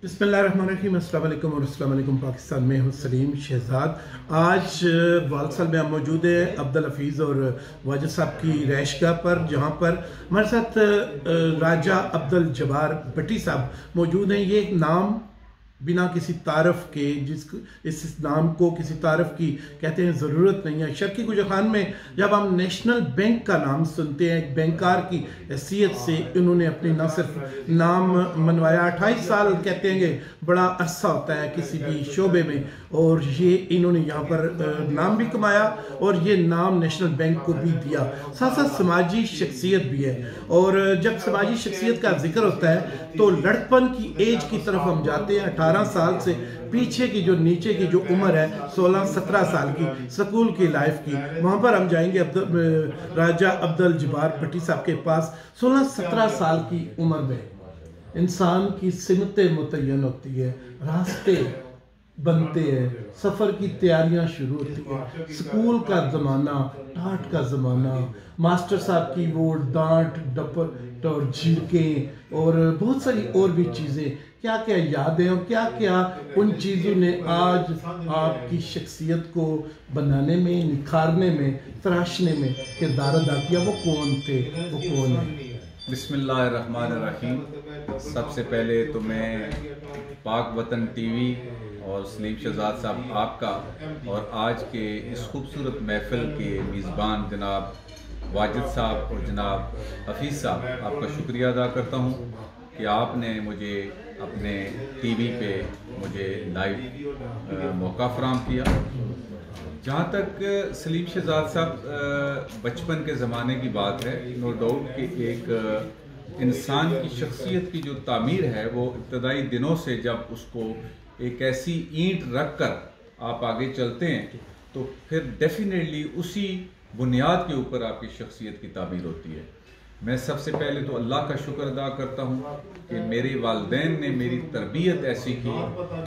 बिस्मिल्लाहिर्रहमानिर्रहीम, अस्सलाम वालेकुम और अस्सलाम वालेकुम पाकिस्तान में हूँ सलीम शहजाद। आज वालसल में हम मौजूद हैं अब्दुल हफीज़ और वाजिद साहब की रहायशगाह पर, जहाँ पर हमारे साथ राजा अब्दुल जब्बार भट्टी साहब मौजूद हैं। ये एक नाम बिना किसी तारफ़ के, इस नाम को किसी तारफ़ की कहते हैं ज़रूरत नहीं है। शर्क़ी गुजर में जब हम नेशनल बैंक का नाम सुनते हैं, एक बैंकार की हैसियत से इन्होंने अपनी न सिर्फ नाम मनवाया, 28 साल कहते हैं कि बड़ा अरसा होता है किसी भी शोबे में, और ये इन्होंने यहाँ पर नाम भी कमाया और ये नाम नेशनल बैंक को भी दिया। साथ साथ समाजी शख्सियत भी है, और जब समाजी शख्सियत का जिक्र होता है तो लड़कपन की एज की तरफ हम जाते हैं। 18 साल से पीछे की जो नीचे की जो उम्र है 16-17 साल की स्कूल की लाइफ की, वहाँ पर हम जाएंगे राजा अब्दुल जब्बार भट्टी साहब के पास। 16-17 साल की उम्र में इंसान की सिमतें मुतय्यन होती है, रास्ते बनते हैं, सफ़र की तैयारियां शुरू होती हैं, स्कूल का ज़माना, डांट का ज़माना, मास्टर साहब की वो डांट डपट और झिड़कें और बहुत सारी और भी चीज़ें, क्या क्या यादें और क्या क्या उन चीज़ों ने आज आपकी शख्सियत को बनाने में, निखारने में, तराशने में किरदार अदा किया। वो कौन थे, वो कौन है? बिस्मिल्लाहिर्रहमानिर्रहीम। सबसे पहले तो मैं पाक वतन टीवी और सलीम शहजाद साहब आपका और आज के इस खूबसूरत महफिल के मेज़बान जनाब वाजिद साहब और जनाब हफीज़ साहब, आपका शुक्रिया अदा करता हूँ कि आपने मुझे अपने टीवी पे मुझे लाइव मौका फराहम किया। जहाँ तक सलीम शहजाद साहब बचपन के ज़माने की बात है, नो डाउट कि एक इंसान की शख्सियत की जो तामीर है वो इब्तदाई दिनों से, जब उसको एक ऐसी ईंट रख कर आप आगे चलते हैं तो फिर डेफिनेटली उसी बुनियाद के ऊपर आपकी शख्सियत की तामीर होती है। मैं सबसे पहले तो अल्लाह का शुक्र अदा करता हूँ कि मेरे वालिदैन ने मेरी तरबियत ऐसी की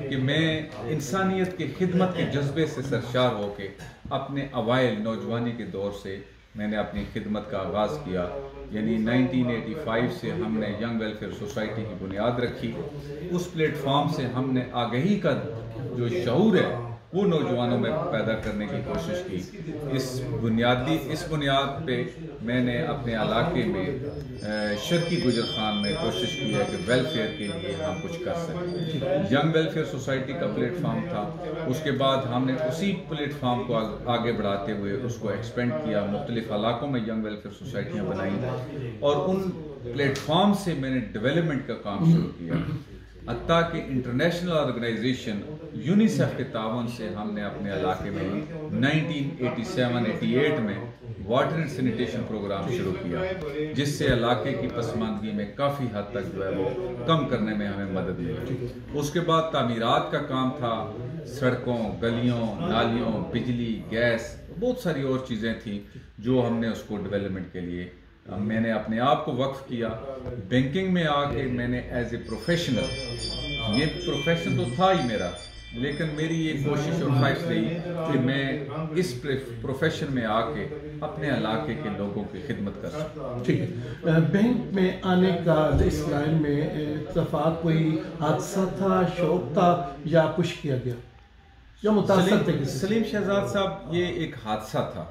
कि मैं इंसानियत की खिदमत के जज्बे से सरशार होके अपने अवाइल नौजवानी के दौर से मैंने अपनी खिदमत का आगाज़ किया। यानी 1985 से हमने यंग वेलफेयर सोसाइटी की बुनियाद रखी। उस प्लेटफॉर्म से हमने आगही का जो शऊर है वो नौजवानों में पैदा करने की कोशिश की। इस बुनियाद पे मैंने अपने इलाके में शर्क़ी गुजर में कोशिश की है कि वेलफेयर के लिए हम कुछ कर सकें। यंग वेलफेयर सोसाइटी का प्लेटफॉर्म था, उसके बाद हमने उसी प्लेटफॉर्म को आगे बढ़ाते हुए उसको एक्सपेंड किया, मुख्तलिफ इलाकों में यंग वेलफेयर सोसाइटियाँ बनाई और उन प्लेटफॉर्म से मैंने डेवलपमेंट का काम शुरू किया। हत्ता कि इंटरनेशनल ऑर्गेनाइजेशन यूनिसेफ के तावन से हमने अपने इलाके में 1987-88 में वाटर एंड सैनिटेशन प्रोग्राम शुरू किया, जिससे इलाके की पसमानदगी में काफ़ी हद तक जो है वो कम करने में हमें मदद मिली। उसके बाद तामीरात का काम था, सड़कों, गलियों, नालियों, बिजली, गैस, बहुत सारी और चीज़ें थी जो हमने उसको डेवलपमेंट के लिए मैंने अपने आप को वक्फ किया। बैंकिंग में आके मैंने एज ए प्रोफेशनल, ये प्रोफेशन तो था ही मेरा, लेकिन मेरी ये कोशिश और ख्वाहिश रही कि मैं इस प्रोफेशन में आके अपने इलाके के लोगों की खिदमत कर सकूं। ठीक है। बैंक में आने का इस लाइन में इत्तफाक कोई हादसा था, शौक था या पुश किया गया या मुतासर थे? सलीम शहजाद साहब, ये एक हादसा था।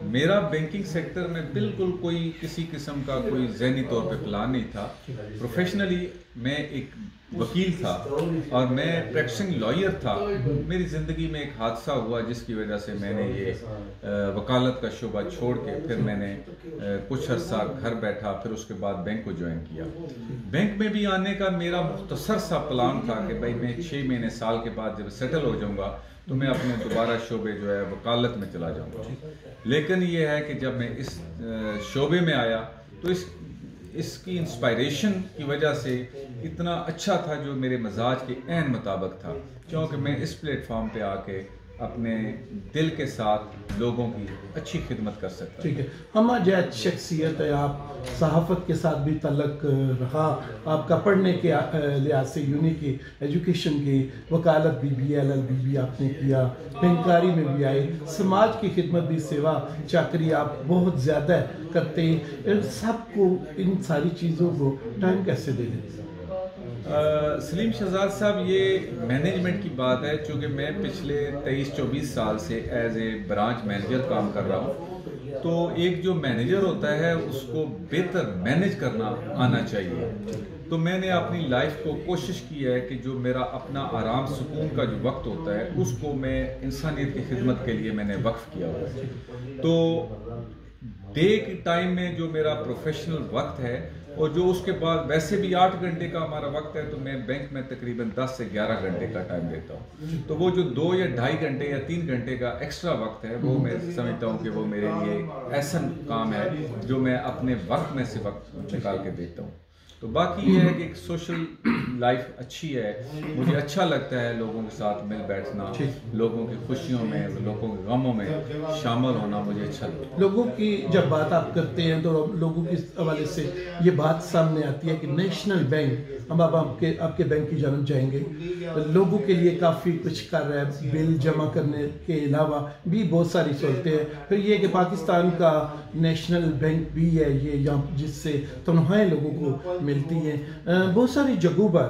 मेरा बैंकिंग सेक्टर में बिल्कुल कोई किसी किस्म का कोई ज़हनी तौर पे प्लान नहीं था। प्रोफेशनली मैं एक वकील था और मैं प्रैक्टिसिंग लॉयर था। मेरी ज़िंदगी में एक हादसा हुआ जिसकी वजह से मैंने ये वकालत का शोबा छोड़ के फिर मैंने कुछ अर्सा घर बैठा, फिर उसके बाद बैंक को ज्वाइन किया। बैंक में भी आने का मेरा मुख्तसर सा प्लान था कि भाई मैं 6 महीने साल के बाद जब सेटल हो जाऊँगा तो मैं अपने दोबारा शोबे जो है वकालत में चला जाऊँगा। लेकिन ये है कि जब मैं इस शोबे में आया तो इसकी इंस्पायरेशन की वजह से इतना अच्छा था जो मेरे मजाज के ऐन मुताबिक था, क्योंकि मैं इस प्लेटफॉर्म पे आके अपने दिल के साथ लोगों की अच्छी खिदमत कर सकता। ठीक है। हम जैद शख्सियत है, आप सहाफ़त के साथ भी तल्लक रहा, आपका पढ़ने के लिहाज से यूनी की एजुकेशन की, वकालत भी LLB भी आपने किया, बैंकारी में भी आए, समाज की खिदमत भी, सेवा चाकरी आप बहुत ज़्यादा करते हैं। सबको इन सारी चीज़ों को टाइम कैसे दे देते? सलीम शहजाद साहब, ये मैनेजमेंट की बात है। चूँकि मैं पिछले 23-24 साल से एज ए ब्रांच मैनेजर काम कर रहा हूँ, तो एक जो मैनेजर होता है उसको बेहतर मैनेज करना आना चाहिए। तो मैंने अपनी लाइफ को कोशिश की है कि जो मेरा अपना आराम सुकून का जो वक्त होता है उसको मैं इंसानियत की खिदमत के लिए मैंने वक्फ किया हुआ है। तो डे के टाइम में जो मेरा प्रोफेशनल वक्त है और जो उसके बाद वैसे भी 8 घंटे का हमारा वक्त है, तो मैं बैंक में तकरीबन 10 से 11 घंटे का टाइम देता हूँ। तो वो जो 2 या 2.5 घंटे या 3 घंटे का एक्स्ट्रा वक्त है, वो मैं समझता हूँ कि वो मेरे लिए ऐसा काम है जो मैं अपने वक्त में से वक्त निकाल के देता हूँ। तो बाकी ये है कि एक सोशल लाइफ अच्छी है, मुझे अच्छा लगता है लोगों के साथ मिल बैठना, लोगों की खुशियों में, लोगों के गमों में शामिल होना मुझे अच्छा लगता है। लोगों की जब बात आप करते हैं तो लोगों के हवाले से ये बात सामने आती है कि नेशनल बैंक, हम अब आपके बैंक की जानब जाएंगे, तो लोगों के लिए काफ़ी कुछ कर रहा है। बिल जमा करने के अलावा भी बहुत सारी सहूलतें हैं। फिर ये कि पाकिस्तान का नेशनल बैंक भी है ये, यहाँ जिससे तनख्वाहें लोगों को मिलती हैं। बहुत सारी जगहों पर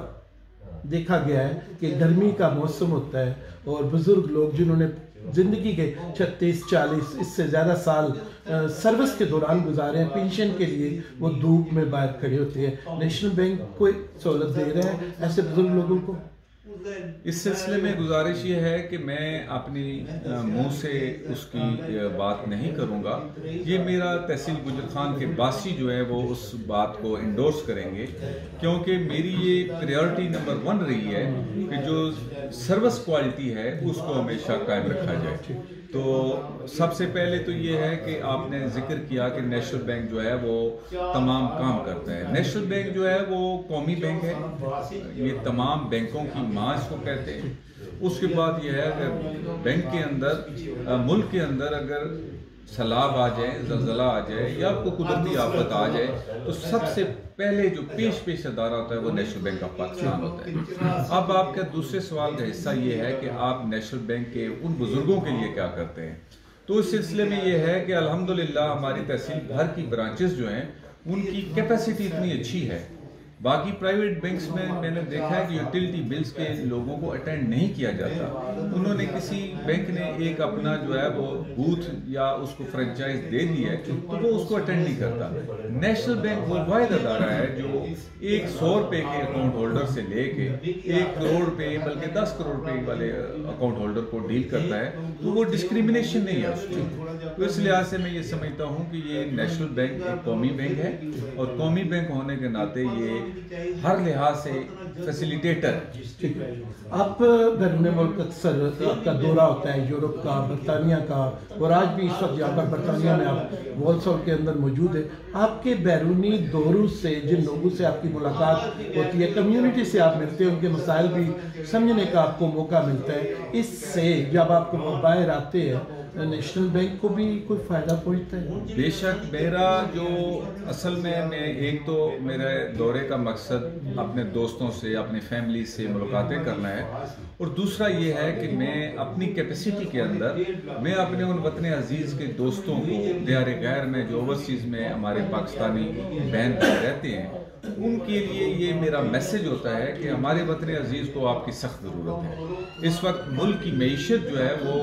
देखा गया है कि गर्मी का मौसम होता है और बुज़ुर्ग लोग जिन्होंने ज़िंदगी के 36-40 इससे ज़्यादा साल सर्विस के दौरान गुजारे हैं, पेंशन के लिए वो धूप में बाहर खड़े होते हैं। नेशनल बैंक कोई सहूलत दे रहे हैं ऐसे बुजुर्ग लोगों को? इस सिलसिले में गुजारिश ये है कि मैं अपनी मुंह से उसकी बात नहीं करूंगा। ये मेरा तहसील गुजर खान के बासी जो है वो उस बात को इंडोर्स करेंगे, क्योंकि मेरी ये प्रायोरिटी नंबर 1 रही है कि जो सर्विस क्वालिटी है उसको हमेशा कायम रखा जाए। तो सबसे पहले तो ये है कि आपने जिक्र किया कि नेशनल बैंक जो है वो तमाम काम करता है। नेशनल बैंक जो है वो कौमी बैंक है, ये तमाम बैंकों की माँ इसको कहते हैं। उसके बाद ये है कि बैंक के अंदर, मुल्क के अंदर अगर सैलाब आ जाए, ज़लज़ला आ जाए या कोई कुदरती आफत आ जाए, तो सबसे पहले जो पेश अदारा होता है वो नेशनल बैंक ऑफ पाकिस्तान होता है। अब आपका दूसरे सवाल का हिस्सा ये है कि आप नेशनल बैंक के उन बुजुर्गों के लिए क्या करते हैं। तो इस सिलसिले में ये है कि अल्हम्दुलिल्लाह हमारी तहसील भर की ब्रांचेस जो हैं उनकी कैपेसिटी इतनी अच्छी है। बाकी प्राइवेट बैंक्स में मैंने देखा है कि यूटिलिटी बिल्स के लोगों को अटेंड नहीं किया जाता। उन्होंने किसी बैंक ने एक अपना जो है वो बूथ या उसको फ्रेंचाइज दे दी है, तो वो उसको अटेंड नहीं करता। नेशनल बैंक वो वाहिद अदारा है जो 100 रुपये के अकाउंट होल्डर से लेके 1 करोड़ रुपये बल्कि 10 करोड़ रुपये वाले अकाउंट होल्डर को डील करता है। तो वो डिस्क्रिमिनेशन नहीं है उसकी। तो इस लिहाज से मैं ये समझता हूँ कि ये नेशनल बैंक एक कौमी बैंक है और कौमी बैंक होने के नाते ये हर लिहाज से फैसिलिटेटर। ठीक है, आप बैरून मुल्क अक्सर आपका दौरा होता है, यूरोप का, बरतानिया का, और आज भी इस वक्त यहाँ पर बरतानिया में आप वॉल्सॉल के अंदर मौजूद है। आपके बैरूनी दौरों से जिन लोगों से आपकी मुलाकात होती है, कम्युनिटी से आप मिलते हैं, उनके मसाइल भी समझने का आपको मौका मिलता है। इससे जब आपको बाहर आते हैं नेशनल बैंक को भी कोई फ़ायदा पहुँचता है? बेशक, मेरा जो असल में मैं एक तो मेरे दौरे का मकसद अपने दोस्तों से, अपनी फैमिली से मुलाकातें करना है, और दूसरा ये है कि मैं अपनी कैपेसिटी के अंदर मैं अपने उन वतन अजीज़ के दोस्तों को दियार गैर में जो ओवरसीज़ में हमारे पाकिस्तानी बहन रहते हैं उनके लिए ये मेरा मैसेज होता है कि हमारे वतन अजीज़ को आपकी सख्त ज़रूरत है। इस वक्त मुल्क की मईशत जो है वो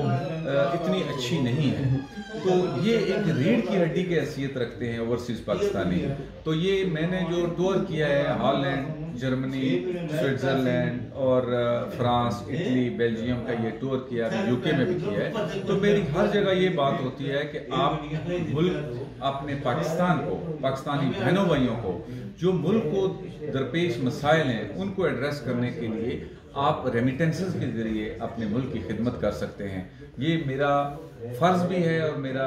इतनी अच्छी नहीं है, तो ये एक रीढ़ की हड्डी की हैसियत रखते हैं ओवरसीज़ पाकिस्तानी। तो ये मैंने जो टूर किया है हॉलैंड, जर्मनी, स्विट्ज़रलैंड और फ्रांस, इटली, बेल्जियम का ये टूर किया, यूके में भी किया है, तो मेरी हर जगह ये बात होती है कि आप मुल्क अपने पाकिस्तान को, पाकिस्तानी बहनों भाइयों को जो मुल्क को दरपेश मसाइल हैं उनको एड्रेस करने के लिए आप रेमिटेंसेस के ज़रिए अपने मुल्क की खिदमत कर सकते हैं। ये मेरा फ़र्ज़ भी है और मेरा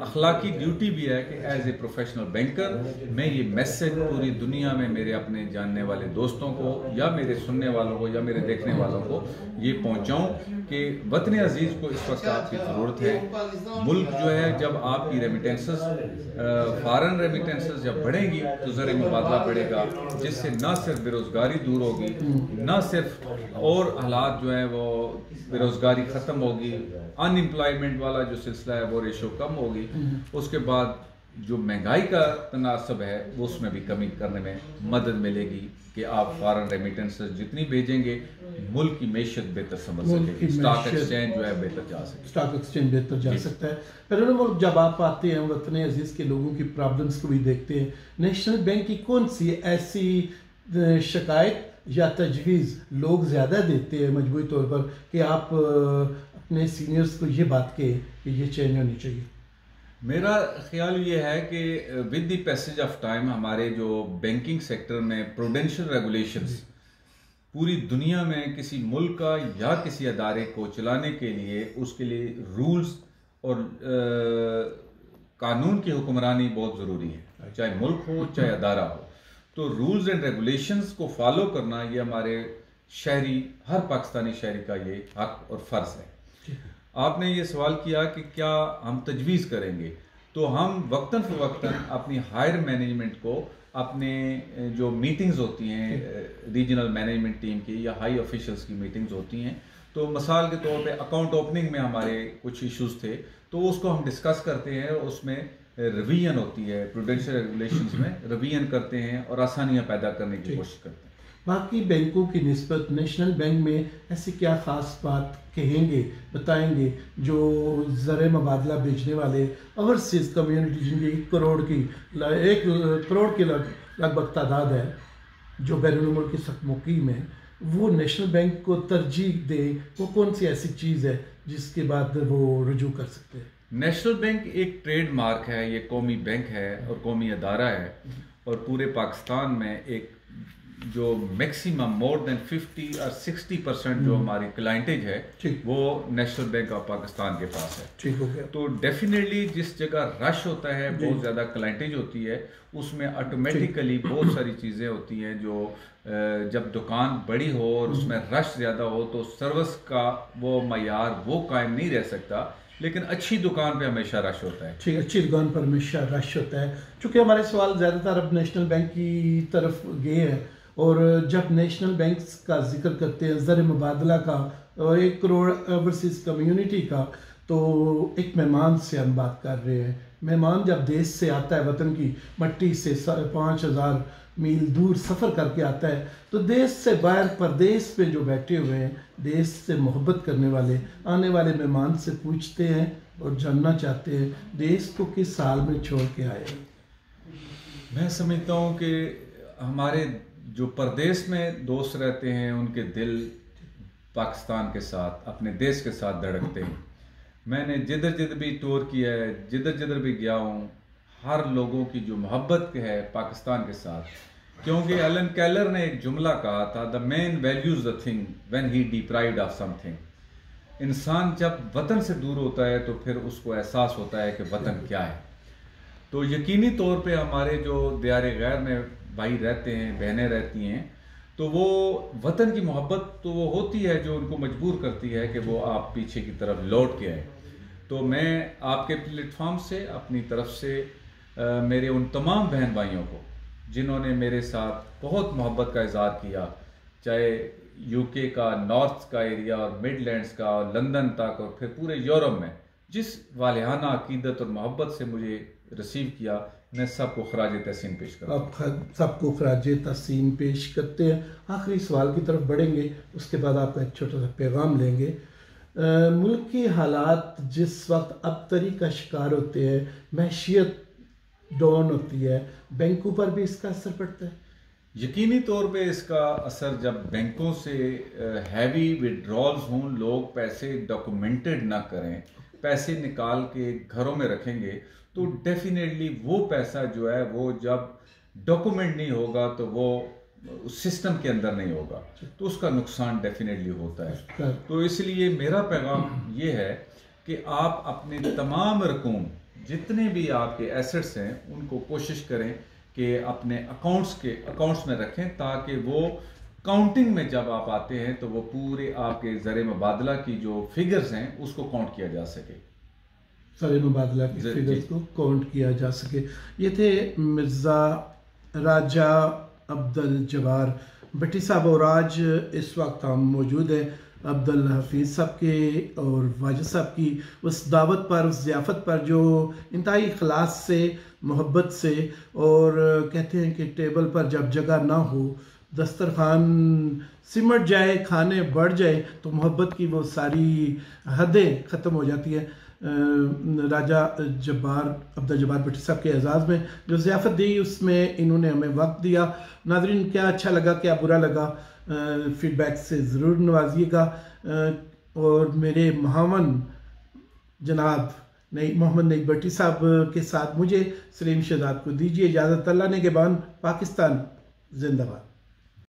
अखलाकी ड्यूटी भी है कि एज ए प्रोफेशनल बैंकर मैं ये मैसेज पूरी दुनिया में मेरे अपने जानने वाले दोस्तों को या मेरे सुनने वालों को या मेरे देखने वालों को ये पहुंचाऊं कि वतन अजीज़ को इस वक्त आपकी ज़रूरत है। मुल्क जो है जब आपकी रेमिटेंसेस, फॉरेन रेमिटेंसेस जब बढ़ेंगी तो ज़र मुबादला बढ़ेगा, जिससे न सिर्फ बेरोज़गारी दूर होगी, न सिर्फ और हालात जो है वो बेरोज़गारी ख़त्म होगी, अनएम्प्लॉयमेंट वाला जो सिलसिला है वो रेशो कम होगी। उसके बाद जो महंगाई का तनासब है वो उसमें भी कमी करने में मदद मिलेगी कि आप फॉरेन रेमिटेंसेस जितनी भेजेंगे मुल्क की मैशियत बेहतर समझ सकेगी, स्टॉक एक्सचेंज जो है बेहतर जा सके, स्टॉक एक्सचेंज बेहतर जा सकता है। पर मुल्क जब आप आते हैं वतन अजीज़ के लोगों की प्रॉब्लम्स को भी देखते हैं, नेशनल बैंक की कौन सी ऐसी शिकायत या तजवीज़ लोग ज़्यादा देते हैं मजबूरी तौर पर कि आप अपने सीनियर्स को ये बात कहें कि ये चेंज होनी चाहिए? मेरा ख्याल ये है कि with the passage of time हमारे जो बैंकिंग सेक्टर में प्रूडेंशियल रेगुलेशंस पूरी दुनिया में किसी मुल्क का या किसी अदारे को चलाने के लिए उसके लिए रूल्स और कानून की हुक्मरानी बहुत ज़रूरी है, चाहे मुल्क हो चाहे अदारा हो। तो रूल्स एंड रेगुलेशंस को फॉलो करना ये हमारे शहरी, हर पाकिस्तानी शहरी का ये हक और फ़र्ज़ है। आपने ये सवाल किया कि क्या हम तजवीज़ करेंगे, तो हम वक्तन फ़वक्तन अपनी हायर मैनेजमेंट को अपने जो मीटिंग्स होती हैं रीजनल मैनेजमेंट टीम की या हाई ऑफिशियल्स की मीटिंग्स होती हैं, तो मिसाल के तौर पे अकाउंट ओपनिंग में हमारे कुछ इश्यूज थे तो उसको हम डिस्कस करते हैं, उसमें रिवीजन होती है, प्रूडेंशियल रेगुलेशंस में रिवीजन करते हैं और आसानियाँ पैदा करने की कोशिश करते हैं। बाकी बैंकों की निस्बत नेशनल बैंक में ऐसी क्या ख़ास बात कहेंगे, बताएंगे जो ज़र मुबादला बेचने वाले ओवरसीज़ कम्युनिटी जिनकी 1 करोड़ की लगभग तादाद है जो बैरून मुल्क की मुकीम है, वो नेशनल बैंक को तरजीह दे, वो कौन सी ऐसी चीज़ है जिसके बाद वो रुजू कर सकते हैं? नेशनल बैंक एक ट्रेड मार्क है, ये कौमी बैंक है और कौमी अदारा है और पूरे पाकिस्तान में एक जो मैक्सिमम मोर देन 50 और 60% जो हमारी क्लाइंटेज है वो नेशनल बैंक ऑफ पाकिस्तान के पास है। ठीक हो गया। तो डेफिनेटली जिस जगह रश होता है, बहुत ज़्यादा क्लाइंटेज होती है, उसमें ऑटोमेटिकली बहुत सारी चीज़ें होती हैं जो जब दुकान बड़ी हो और उसमें रश ज़्यादा हो तो सर्विस का वो मयार वो कायम नहीं रह सकता, लेकिन अच्छी दुकान पे हमेशा रश होता है। ठीक, अच्छी दुकान पर हमेशा रश होता है। चूँकि हमारे सवाल ज़्यादातर अब नेशनल बैंक की तरफ गए हैं और जब नेशनल बैंक का जिक्र करते हैं ज़र मुबादला का और 1 करोड़ ओवरसीज़ कम्युनिटी का, तो एक मेहमान से हम बात कर रहे हैं। मेहमान जब देश से आता है, वतन की मट्टी से 5000 मील दूर सफ़र करके आता है, तो देश से बाहर परदेश पे जो बैठे हुए हैं, देश से मोहब्बत करने वाले आने वाले मेहमान से पूछते हैं और जानना चाहते हैं देश को किस साल में छोड़ के आए। मैं समझता हूँ कि हमारे जो परदेश में दोस्त रहते हैं उनके दिल पाकिस्तान के साथ, अपने देश के साथ धड़कते हैं। मैंने जिधर जिधर भी टूर किया है, जिधर जिधर भी गया हूँ, हर लोगों की जो मोहब्बत है पाकिस्तान के साथ, क्योंकि एलन केलर ने एक जुमला कहा था, the man values the thing when he deprived of something. इंसान जब वतन से दूर होता है तो फिर उसको एहसास होता है कि वतन क्या है। तो यकीनी तौर पे हमारे जो दियारे गैर में भाई रहते हैं, बहनें रहती हैं, तो वो वतन की मोहब्बत तो वो होती है जो उनको मजबूर करती है कि वो आप पीछे की तरफ लौट के आए। तो मैं आपके प्लेटफॉर्म से अपनी तरफ से मेरे उन तमाम बहन भाइयों को जिन्होंने मेरे साथ बहुत मोहब्बत का इजहार किया, चाहे यूके का नॉर्थ का एरिया और मिडलैंड्स का और लंदन तक और फिर पूरे यूरोप में जिस वालिहाना अकीदत और मोहब्बत से मुझे रिसीव किया, मैं सबको खराज तहसीन पेश करता हूँ। आप सबको खराज तहसीन पेश करते हैं। आखिरी सवाल की तरफ बढ़ेंगे, उसके बाद आपका एक छोटा सा पैगाम लेंगे। मुल्क के हालात जिस वक्त अबतरी का शिकार होते हैं, मैशियत डाउन होती है, बैंकों पर भी इसका असर पड़ता है? यकीनी तौर पे इसका असर, जब बैंकों से हैवी विड्रॉल्स हों, लोग पैसे डॉक्यूमेंटेड ना करें, पैसे निकाल के घरों में रखेंगे, तो डेफिनेटली वो पैसा जो है वो जब डॉक्यूमेंट नहीं होगा तो वो सिस्टम के अंदर नहीं होगा, तो उसका नुकसान डेफिनेटली होता है। तो इसलिए मेरा पैगाम ये है कि आप अपने तमाम रकूम जितने भी आपके एसेट्स हैं उनको कोशिश करें कि अपने अकाउंट्स में रखें, ताकि वो काउंटिंग में जब आप आते हैं तो वो पूरे आपके ज़र मुबादला की जो फिगर्स हैं उसको काउंट किया जा सके, ज़र मुबादला की फिगर्स को काउंट किया जा सके। ये थे मिर्ज़ा राजा अब्दुल जब्बार भट्टी साहब, और आज इस वक्त हम मौजूद हैं अब्दुल हफीज़ साहब के और वाजिद साहब की उस दावत पर, उस ज़ियाफ़त पर जो इंतहाई इखलास से मोहब्बत से। और कहते हैं कि टेबल पर जब जगह ना हो, दस्तरखान सिमट जाए, खाने बढ़ जाए, तो मोहब्बत की वो सारी हदें ख़त्म हो जाती हैं। राजा जब्बार अब्दुल जब्बार भट्टी साहब के एजाज़ में जो ज़ियाफ़त दी, उसमें इन्होंने हमें वक्त दिया। नाज़रीन, क्या अच्छा लगा, क्या बुरा लगा, फ़ीडबैक से ज़रूर नवाजिएगा। और मेरे महावन जनाब मोहम्मद नईम भट्टी साहब के साथ मुझे सलीम शहजाद को दीजिए इजाज़त। अल्लाह ने के बान। पाकिस्तान जिंदाबाद।